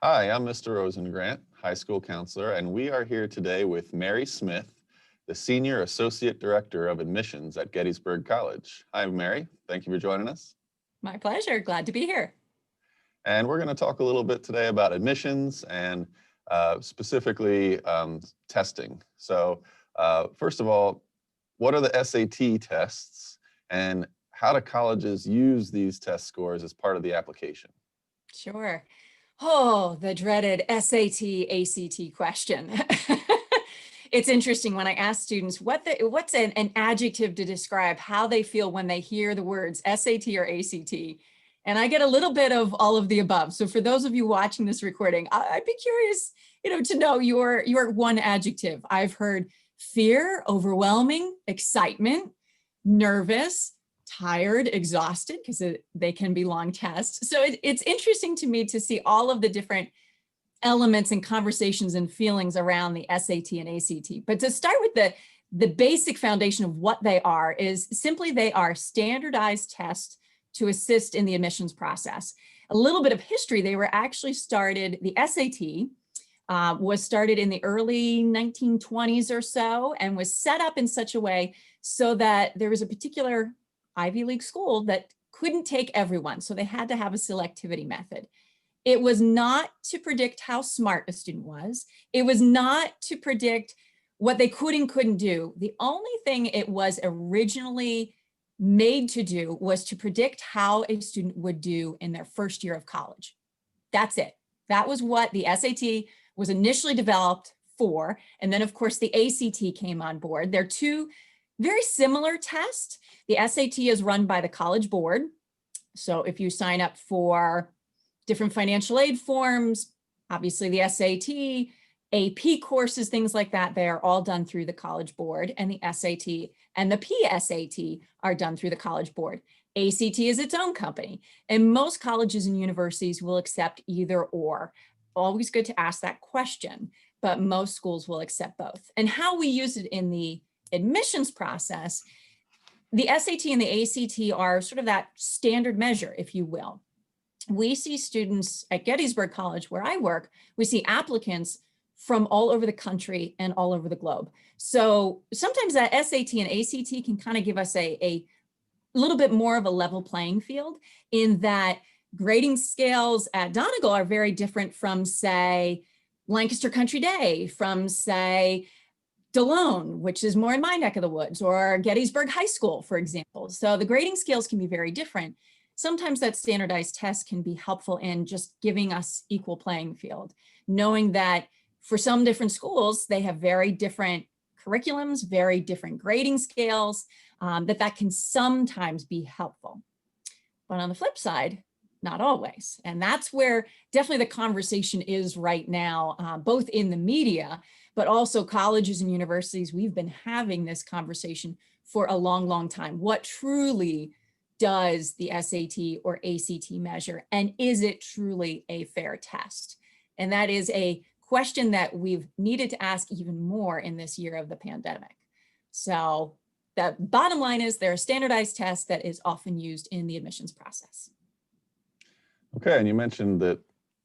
Hi, I'm Mr. Rosengrant, high school counselor, and we are here today with Mary Smith, the Senior Associate Director of Admissions at Gettysburg College. Hi, Mary. Thank you for joining us. My pleasure. Glad to be here. And we're going to talk a little bit today about admissions and specifically testing. So first of all, what are the SAT tests and how do colleges use these test scores as part of the application? Sure. Oh, the dreaded SAT, ACT question. It's interesting when I ask students what's an adjective to describe how they feel when they hear the words SAT or ACT. And I get a little bit of all of the above. So for those of you watching this recording, I'd be curious, to know your one adjective. I've heard fear, overwhelming, excitement, nervous, tired, exhausted, because they can be long tests. So it's interesting to me to see all of the different elements and conversations and feelings around the SAT and ACT. But to start with the basic foundation of what they are is simply they are standardized tests to assist in the admissions process. A little bit of history, they were actually started, the SAT was started in the early 1920s or so and was set up in such a way so that there was a particular Ivy League school that couldn't take everyone. So they had to have a selectivity method. It was not to predict how smart a student was. It was not to predict what they could and couldn't do. The only thing it was originally made to do was to predict how a student would do in their first year of college. That's it. That was what the SAT was initially developed for. And then of course the ACT came on board. They're two very similar tests. The SAT is run by the College Board. So if you sign up for different financial aid forms, obviously the SAT, AP courses, things like that, they are all done through the College Board, and the SAT and the PSAT are done through the College Board. ACT is its own company, and most colleges and universities will accept either or. Always good to ask that question, but most schools will accept both. And how we use it in the admissions process, the SAT and the ACT are sort of that standard measure, if you will. We see students at Gettysburg College, where I work, we see applicants from all over the country and all over the globe. So sometimes that SAT and ACT can kind of give us a little bit more of a level playing field in that grading scales at Donegal are very different from, say, Lancaster Country Day, from, say, DeLone, which is more in my neck of the woods, or Gettysburg High School, for example. So the grading scales can be very different. Sometimes that standardized test can be helpful in just giving us equal playing field, knowing that for some different schools, they have very different curriculums, very different grading scales, that can sometimes be helpful. But on the flip side, not always. And that's where definitely the conversation is right now, both in the media, but also colleges and universities. We've been having this conversation for a long, long time. What truly does the SAT or ACT measure, and is it truly a fair test? And that is a question that we've needed to ask even more in this year of the pandemic. So the bottom line is they're a standardized test that is often used in the admissions process. Okay, and you mentioned that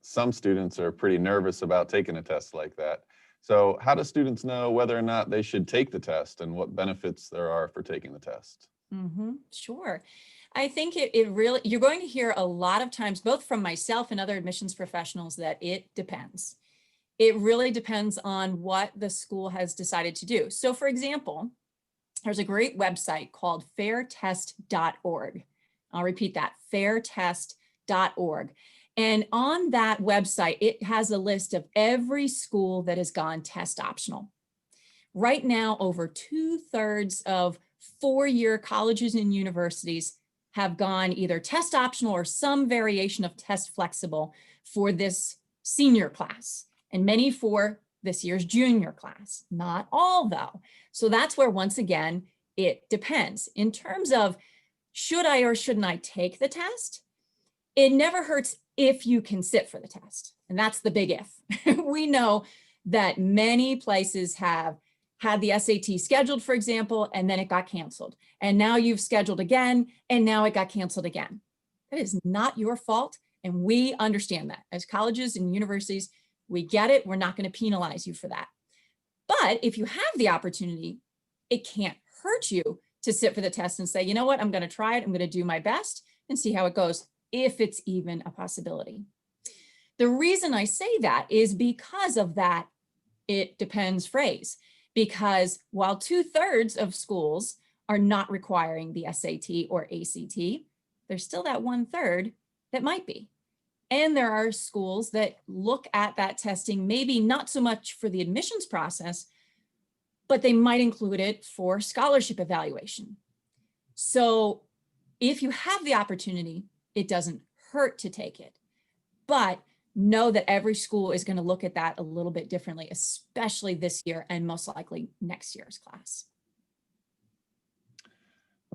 some students are pretty nervous about taking a test like that. So how do students know whether or not they should take the test and what benefits there are for taking the test? Sure. I think it really, you're going to hear a lot of times, both from myself and other admissions professionals, that it depends. It really depends on what the school has decided to do. So for example, there's a great website called fairtest.org. I'll repeat that, fairtest.org. And on that website, it has a list of every school that has gone test optional. Right now, over 2/3 of four-year colleges and universities have gone either test optional or some variation of test flexible for this senior class, and many for this year's junior class. Not all, though. So that's where, once again, it depends. In terms of should I or shouldn't I take the test, it never hurts if you can sit for the test. And that's the big if. We know that many places have had the SAT scheduled, for example, and then it got canceled. And now you've scheduled again, and now it got canceled again. That is not your fault. And we understand that as colleges and universities, we get it. We're not going to penalize you for that. But if you have the opportunity, it can't hurt you to sit for the test and say, you know what, I'm going to try it. I'm going to do my best and see how it goes, if it's even a possibility. The reason I say that is because of that "it depends" phrase, because while 2/3 of schools are not requiring the SAT or ACT, there's still that 1/3 that might be. And there are schools that look at that testing, maybe not so much for the admissions process, but they might include it for scholarship evaluation. So if you have the opportunity, it doesn't hurt to take it. But know that every school is going to look at that a little bit differently, especially this year and most likely next year's class.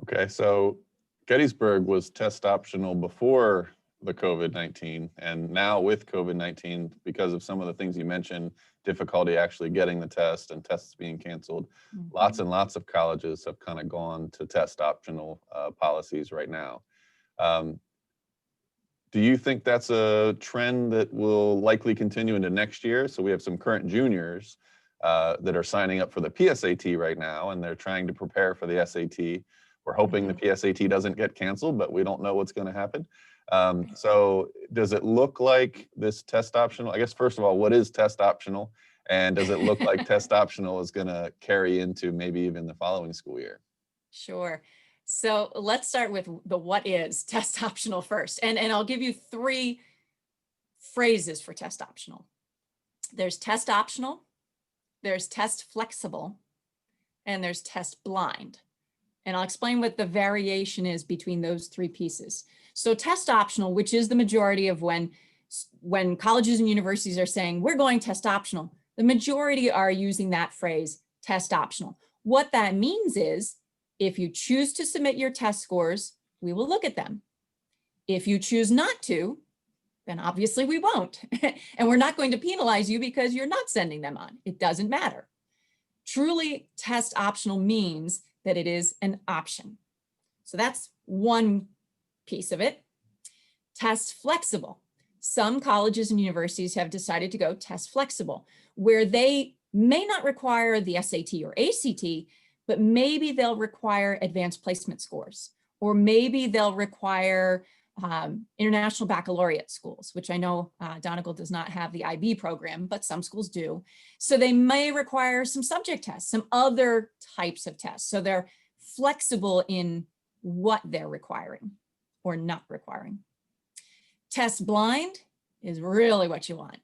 Okay, so Gettysburg was test optional before the COVID-19, and now with COVID-19, because of some of the things you mentioned, difficulty actually getting the test and tests being canceled, lots and lots of colleges have kind of gone to test optional policies right now. Do you think that's a trend that will likely continue into next year? So we have some current juniors that are signing up for the PSAT right now, and they're trying to prepare for the SAT. We're hoping the PSAT doesn't get canceled, but we don't know what's going to happen. So does it look like this test optional? I guess, first of all, what is test optional? And does it look like test optional is going to carry into maybe even the following school year? Sure. So let's start with the what is test optional first. And I'll give you 3 phrases for test optional. There's test optional, there's test flexible, and there's test blind. And I'll explain what the variation is between those 3 pieces. So test optional, which is the majority of when colleges and universities are saying, we're going test optional, the majority are using that phrase, test optional. What that means is, if you choose to submit your test scores, we will look at them. If you choose not to, then obviously we won't. And we're not going to penalize you because you're not sending them on. It doesn't matter. Truly, test optional means that it is an option. So that's one piece of it. Test flexible. Some colleges and universities have decided to go test flexible, where they may not require the SAT or ACT, but maybe they'll require advanced placement scores, or maybe they'll require international baccalaureate schools, which I know Donegal does not have the IB program, but some schools do. So they may require some subject tests, some other types of tests. So they're flexible in what they're requiring or not requiring. Test blind is really what you want.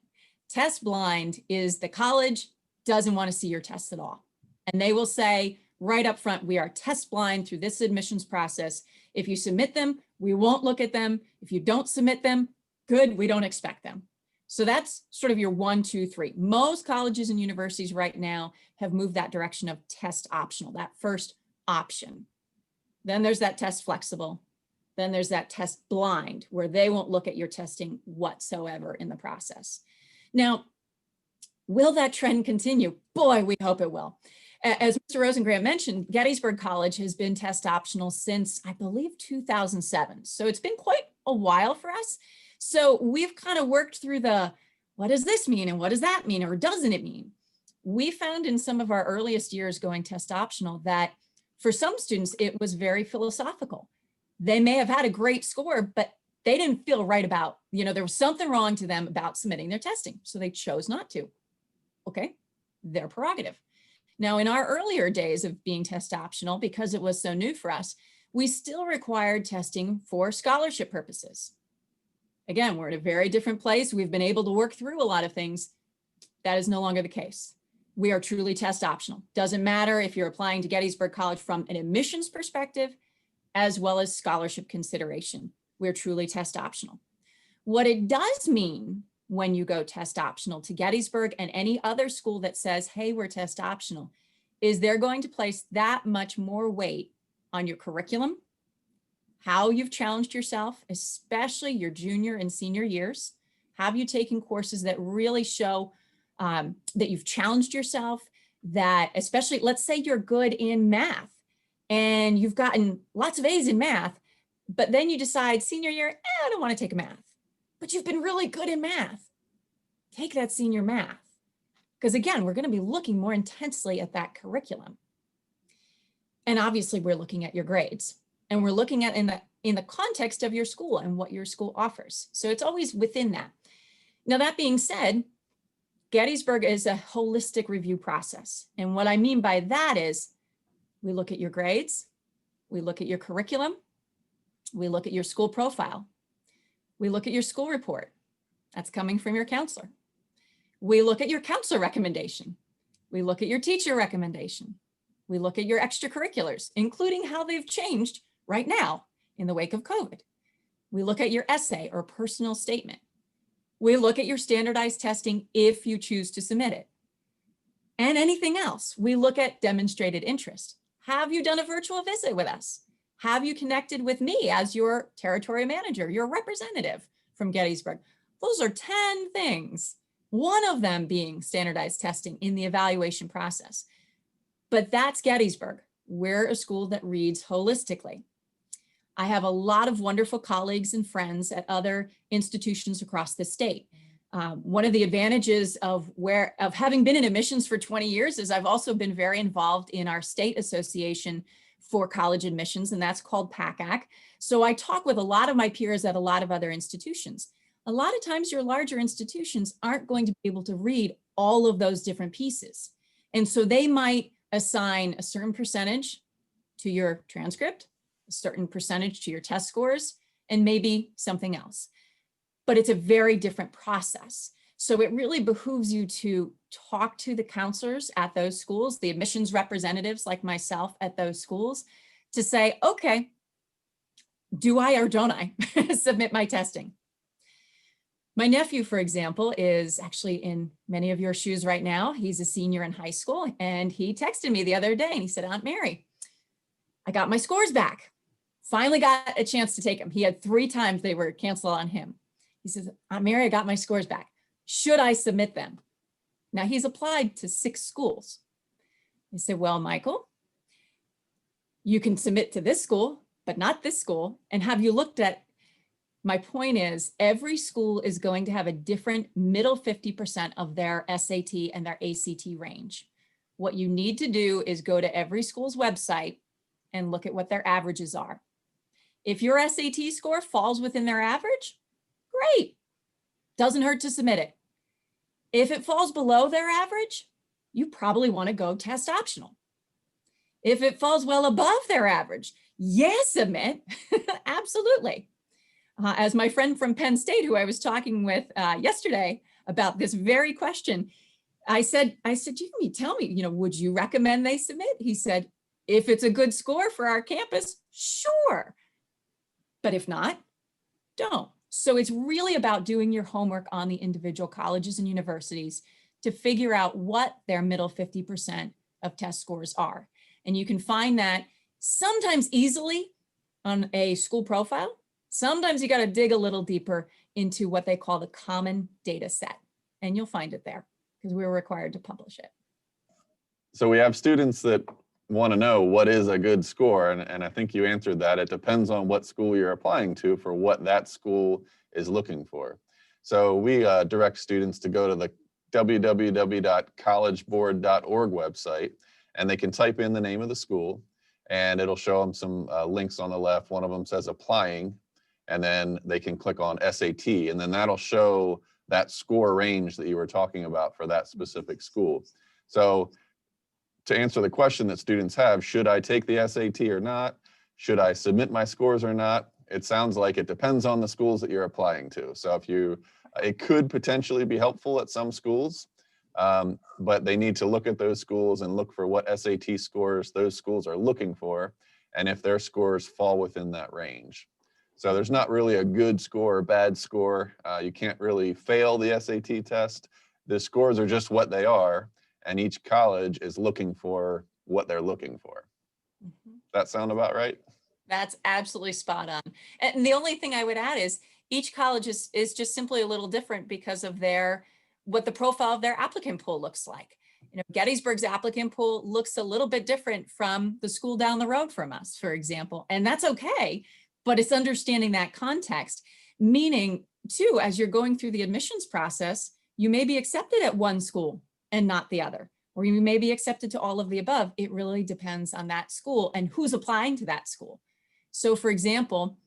Test blind is the college doesn't want to see your tests at all. And they will say right up front, we are test blind through this admissions process. If you submit them, we won't look at them. If you don't submit them, good, we don't expect them. So that's sort of your 1, 2, 3. Most colleges and universities right now have moved that direction of test optional, that first option. Then there's that test flexible. Then there's that test blind, where they won't look at your testing whatsoever in the process. Now, will that trend continue? Boy, we hope it will. As Mr. Rosengrant mentioned, Gettysburg College has been test optional since, I believe, 2007. So it's been quite a while for us. So we've kind of worked through the, what does this mean? And what does that mean? Or doesn't it mean? We found in some of our earliest years going test optional that for some students, it was very philosophical. They may have had a great score, but they didn't feel right about, there was something wrong to them about submitting their testing. So they chose not to. Okay, their prerogative. Now, in our earlier days of being test optional, because it was so new for us, we still required testing for scholarship purposes. Again, we're in a very different place. We've been able to work through a lot of things. That is no longer the case. We are truly test optional. Doesn't matter if you're applying to Gettysburg College from an admissions perspective, as well as scholarship consideration. We're truly test optional. What it does mean when you go test optional to Gettysburg and any other school that says, hey, we're test optional, is they're going to place that much more weight on your curriculum, how you've challenged yourself, especially your junior and senior years. Have you taken courses that really show that you've challenged yourself, that especially, let's say you're good in math and you've gotten lots of A's in math, but then you decide senior year, I don't want to take a math. but you've been really good in math. Take that senior math. Because again, we're going to be looking more intensely at that curriculum. And obviously we're looking at your grades, and we're looking at in the context of your school and what your school offers. So it's always within that. Now, that being said, Gettysburg is a holistic review process. And what I mean by that is we look at your grades, we look at your curriculum, we look at your school profile, we look at your school report. That's coming from your counselor. We look at your counselor recommendation. We look at your teacher recommendation. We look at your extracurriculars, including how they've changed right now in the wake of COVID. We look at your essay or personal statement. We look at your standardized testing if you choose to submit it. And anything else. We look at demonstrated interest. Have you done a virtual visit with us? Have you connected with me as your territory manager, your representative from Gettysburg? Those are 10 things, one of them being standardized testing in the evaluation process. But that's Gettysburg. We're a school that reads holistically. I have a lot of wonderful colleagues and friends at other institutions across the state. One of the advantages of having been in admissions for 20 years is I've also been very involved in our state association for college admissions, and that's called PACAC. So I talk with a lot of my peers at a lot of other institutions. A lot of times your larger institutions aren't going to be able to read all of those different pieces. And so they might assign a certain percentage to your transcript, a certain percentage to your test scores, and maybe something else. But it's a very different process. So it really behooves you to talk to the counselors at those schools, the admissions representatives like myself at those schools, to say, okay, do I or don't I submit my testing? My nephew, for example, is actually in many of your shoes right now. He's a senior in high school, and he texted me the other day and he said, Aunt Mary, I got my scores back. Finally got a chance to take them. He had 3 times they were canceled on him. He says, Aunt Mary, I got my scores back. Should I submit them? Now he's applied to 6 schools. I said, well, Michael, you can submit to this school, but not this school. And have you looked at, my point is every school is going to have a different middle 50% of their SAT and their ACT range. What you need to do is go to every school's website and look at what their averages are. If your SAT score falls within their average, great. Doesn't hurt to submit it. If it falls below their average, you probably want to go test optional. If it falls well above their average, yes, submit. Absolutely. As my friend from Penn State, who I was talking with yesterday about this very question, I said, Jamie, tell me, would you recommend they submit? He said, if it's a good score for our campus, sure. But if not, don't. So it's really about doing your homework on the individual colleges and universities to figure out what their middle 50% of test scores are. And you can find that sometimes easily on a school profile. Sometimes you got to dig a little deeper into what they call the common data set, and you'll find it there because we're required to publish it. So we have students that want to know what is a good score, and I think you answered that. It depends on what school you're applying to for what that school is looking for. So we direct students to go to the www.collegeboard.org website, and they can type in the name of the school, and it'll show them some links on the left. One of them says applying, and then they can click on SAT, and then that'll show that score range that you were talking about for that specific school. So to answer the question that students have, should I take the SAT or not? Should I submit my scores or not? It sounds like it depends on the schools that you're applying to. So if it could potentially be helpful at some schools, but they need to look at those schools and look for what SAT scores those schools are looking for, and if their scores fall within that range. So there's not really a good score or bad score. You can't really fail the SAT test. The scores are just what they are, and each college is looking for what they're looking for. Mm-hmm. That sound about right? That's absolutely spot on. And the only thing I would add is each college is just simply a little different because of what the profile of their applicant pool looks like. Gettysburg's applicant pool looks a little bit different from the school down the road from us, for example, and that's okay, but it's understanding that context, meaning too, as you're going through the admissions process, you may be accepted at one school and not the other, or you may be accepted to all of the above. It really depends on that school and who's applying to that school. So for example,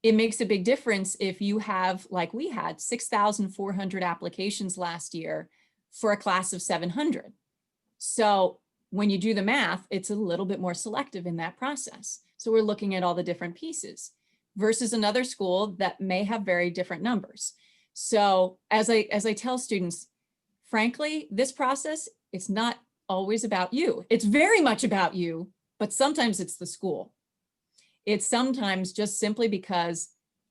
it makes a big difference if you have, like we had, 6,400 applications last year for a class of 700. So when you do the math, it's a little bit more selective in that process. So we're looking at all the different pieces versus another school that may have very different numbers. So as I tell students, frankly, this process, it's not always about you. It's very much about you, but sometimes it's the school. It's sometimes just simply because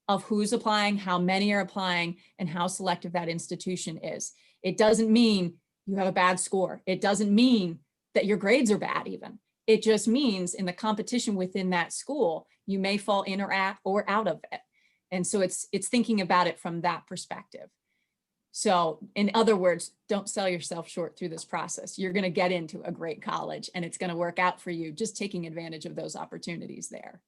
of who's applying, how many are applying, and how selective that institution is. It doesn't mean you have a bad score. It doesn't mean that your grades are bad even. It just means in the competition within that school, you may fall in or out of it. And so it's thinking about it from that perspective. So in other words, don't sell yourself short through this process. You're going to get into a great college and it's going to work out for you, just taking advantage of those opportunities there.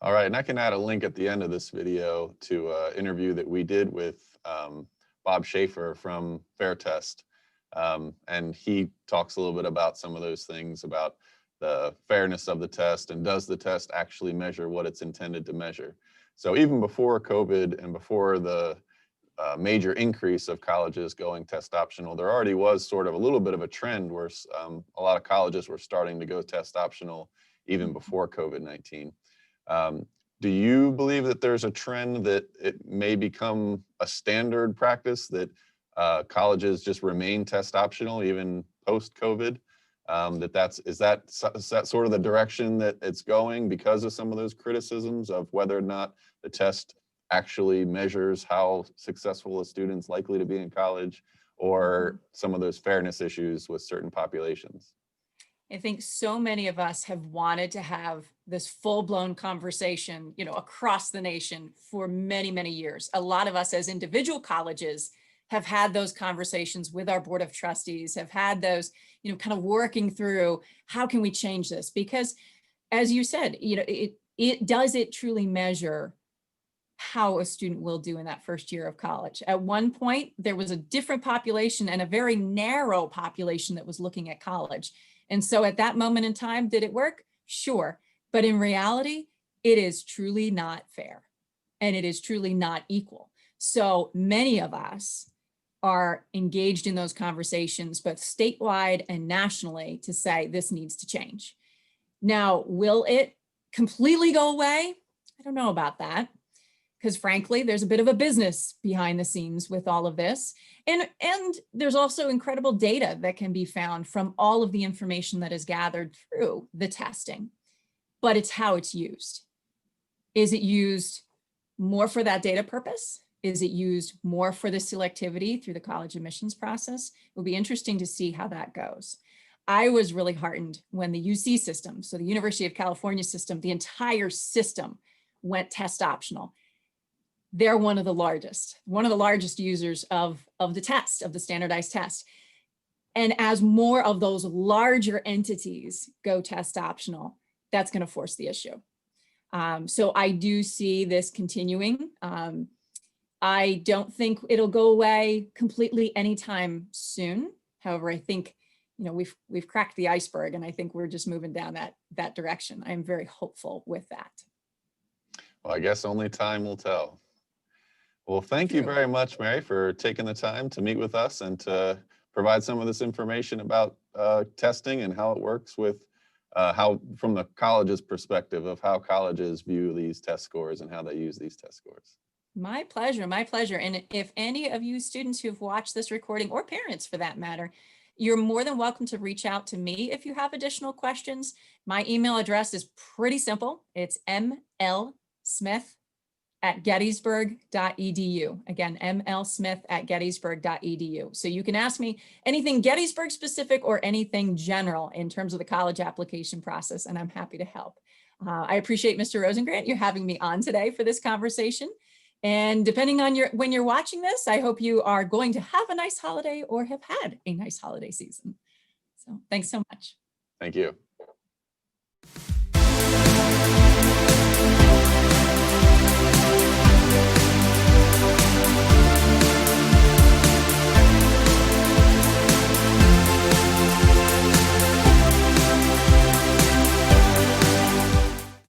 All right, and I can add a link at the end of this video to an interview that we did with Bob Schaefer from Fair Test. And he talks a little bit about some of those things, about the fairness of the test and does the test actually measure what it's intended to measure. So even before COVID and before the major increase of colleges going test optional, there already was sort of a little bit of a trend where a lot of colleges were starting to go test optional even before COVID-19. Do you believe that there's a trend that it may become a standard practice that colleges just remain test optional even post-COVID? Is that sort of the direction that it's going because of some of those criticisms of whether or not the test actually measures how successful a student's likely to be in college, or some of those fairness issues with certain populations? I think so many of us have wanted to have this full-blown conversation, across the nation for many, many years. A lot of us as individual colleges have had those conversations with our board of trustees, have had those, kind of working through how can we change this? Because as you said, does it truly measure how a student will do in that first year of college? At one point, there was a different population and a very narrow population that was looking at college. And so at that moment in time, did it work? Sure. But in reality, it is truly not fair and it is truly not equal. So many of us are engaged in those conversations, both statewide and nationally, to say this needs to change. Now, will it completely go away? I don't know about that, because frankly, there's a bit of a business behind the scenes with all of this. And there's also incredible data that can be found from all of the information that is gathered through the testing, but it's how it's used. Is it used more for that data purpose? Is it used more for the selectivity through the college admissions process? It will be interesting to see how that goes. I was really heartened when the UC system, so the University of California system, the entire system went test optional. They're one of the largest users of the test, of the standardized test. And as more of those larger entities go test optional, that's going to force the issue. So I do see this continuing. I don't think it'll go away completely anytime soon. However, I think we've cracked the iceberg, and I think we're just moving down that direction. I'm very hopeful with that. Well, I guess only time will tell. Well, thank you very much, Mary, for taking the time to meet with us and to provide some of this information about testing and how it works with from the college's perspective of how colleges view these test scores and how they use these test scores. My pleasure, my pleasure. And if any of you students who've watched this recording, or parents for that matter, you're more than welcome to reach out to me if you have additional questions. My email address is pretty simple. It's mlsmith@gettysburg.edu. Again, mlsmith@gettysburg.edu. So you can ask me anything Gettysburg specific or anything general in terms of the college application process, and I'm happy to help. I appreciate, Mr. Rosengrant, you having me on today for this conversation. And depending on when you're watching this, I hope you are going to have a nice holiday or have had a nice holiday season. So thanks so much. Thank you.